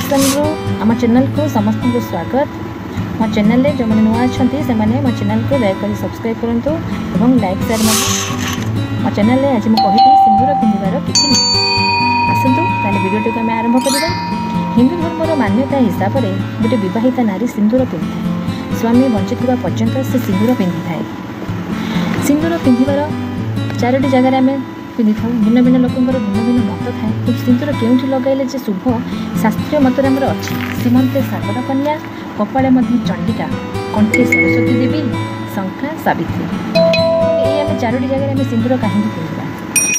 Creation आम channel को समस्त को स्वागत। मो चैनल जो मैंने नुआ अच्छा से मो चैनल को दयाकोरी सब्सक्राइब करूँ और लाइक शेयर मो चैनल आज मुझे कही सिंदूर पिंधार किसी आसतु ताले वीडियो को आम आरंभ करवा। हिंदू धर्मर मान्यता हिसाब से गोटे बहिता नारी सिंदूर पिंधे स्वामी बंचुवा पर्यंत से सिंदूर पिंधि थाए। सिंदूर पिंधार चारोटी जगार आम पिंधि था। भिन्न भिन्न लोक भिन्न भिन्न मत थाए कि सिंदूर केउठी लगाइले जे शुभ शास्त्रीय मतरे आमर अच्छी। सीमंते सागर कन्या, कपाळे मध्य चंडिका, कंठे सरस्वती देवी, शंखा सावित्री। ये आम चारोटी जगार आम सिंदूर कहीं पिंधा।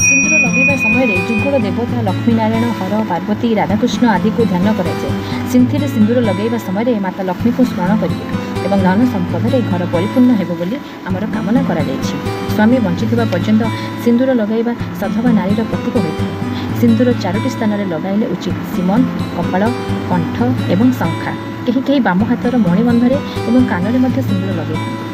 सिंदूर लगेवा समय जुगल देवता लक्ष्मी नारायण, हर, पार्वती, राधाकृष्ण आदि को ध्यान कराए। सिंथिरे सिंदूर लगेवा समय माता लक्ष्मी को स्मरण करेंगे और धन संपद घर परिपूर्ण हेबो बोली आमर कामना करा जायछि। स्वामी बंचिथिबा पर्यंत सिंदूर लगाइबा सधवा नारीर प्रतीक होइଥାଏ। सिंदूर चारोटी स्थान में लगाइले उचित। सीमन, कपाळ, कंठ एवं शंखा। कहीं कहीं बाम हाथर मणिबंधरे एवं कानरे मध्य सिंदूर लगेइथाନ୍ତି।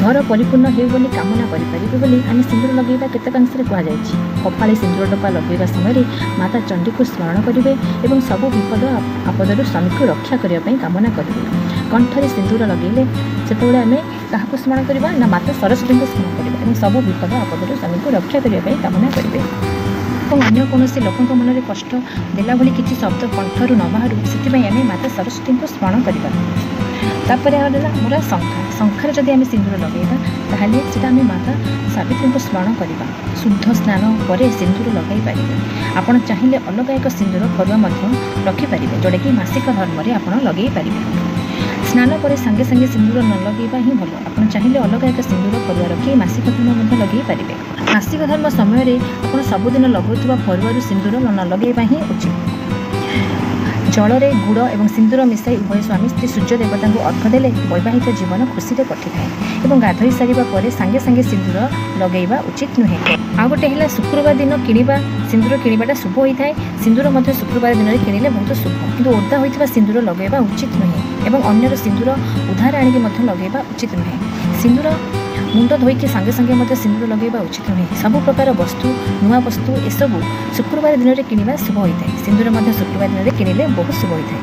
घर परिपूर्ण हेउ बोली कामना करिपारिबे बोली आमे सिंदूर लगेइबा केतेकांशरे कुहा जायछि। कपाळे सिंदूर टपा लगेइबा समय माता चंडी को स्मरण करिवे एवं सबु विपद आपदरु स्वामी को रक्षा करिया पई कामना करिवे। कंठरे सिंदूर लगेले सेतबेले आमे काहाको स्मरण करिबा ना माता सरस्वती को स्मरण करिबा एवं सबु विपद आपदरु स्वामी को रक्षा करिया पई कामना करिवे। अन्य कौन लोक मन में कष्ट देला भली किसी शब्द कंठरू न बाहर से आम माता सरस्वती को स्मरण करवा। तापर मोर शंखा। शंखार जदि आम सिंदूर लगेगा ताहले सेटा आम माता सावित्री को स्मरण करवा। शुद्ध स्नान पर सिंदूर लगे पारे। आपड़ चाहिए अलग एक सिंदूर फरुआ रखिपारे जोटा कि मासिक धर्म आप लगे पारे। स्नान पर सांगे सांगे सिंदूर न लगेगा ही भल। आप चाहिए अलग एक सिंदूर फरुआ रखी मासिक धर्म लगे पारे। मासिक धर्म समय आप सबुदिन लगुवा फरुआ सिंदूर न लगेगा ही उचित। जल में गुड़ और सिंदूर मिसाई उभय स्वामी स्त्री सूर्य देवता को अर्घ देले वैवाहिक जीवन खुशी कटि थाए और गाधोई सारिबा परे सांगे सांगे सिंदूर लगेଇବା उचित नुहे। आ गोटे है शुक्रवार दिन किणवा सिंदूर किणवाटा शुभ होता है। सिंदूर मध्य शुक्रवार दिन में किणिले बहुत शुभ किंतु ओदा होता सिंदूर लगेଇବା उचित नुहे और अन्यर सिंदूर उधार आणिक लगेଇବା उचित नुहे। सिंदूर मुंड धोईकी सांगे सांगे मध्य सिंदूर लगेଇବା उचित नुहे। सब प्रकार वस्तु नुआ वस्तु एसबू शुक्रवार दिन में किणवा शुभ होता है। सिंदूर मध्य शुक्रवार दिन में किणिले बहुत शुभ होता है।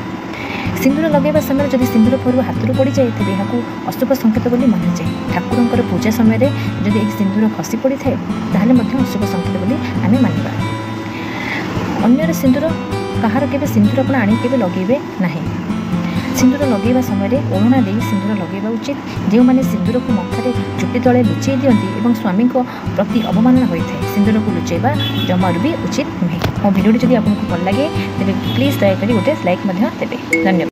सिंदूर लगेଇବା समय जदि सिंदूर फरु हाथ पड़ जाए तेज यहाँ अशुभ संकेत बोली माना जाए। ठाकुर पूजा समय जदि एक सिंदूर खसी पड़ी थाए ताहले अशुभ संकेत बोली आम मानिबा। अन्यर सिंदूर कहार केबे सिंदूर आपण आनी केबे लगेबे नाही। सिंदूर लगेଇବା समय ओढ़ना दे सिंदूर लगेଇବା उचित। जो मैंने सिंदूर को मथारे चुटी तले लुचाई दियंती और स्वामी प्रति अवमानना होता है सिंदूर को लुचाइबा जमार भी उचित नुहे। मो वीडियो जदि आपको भल लगे तेज प्लीज दयाकोरी गोटे लाइक देवे। धन्यवाद।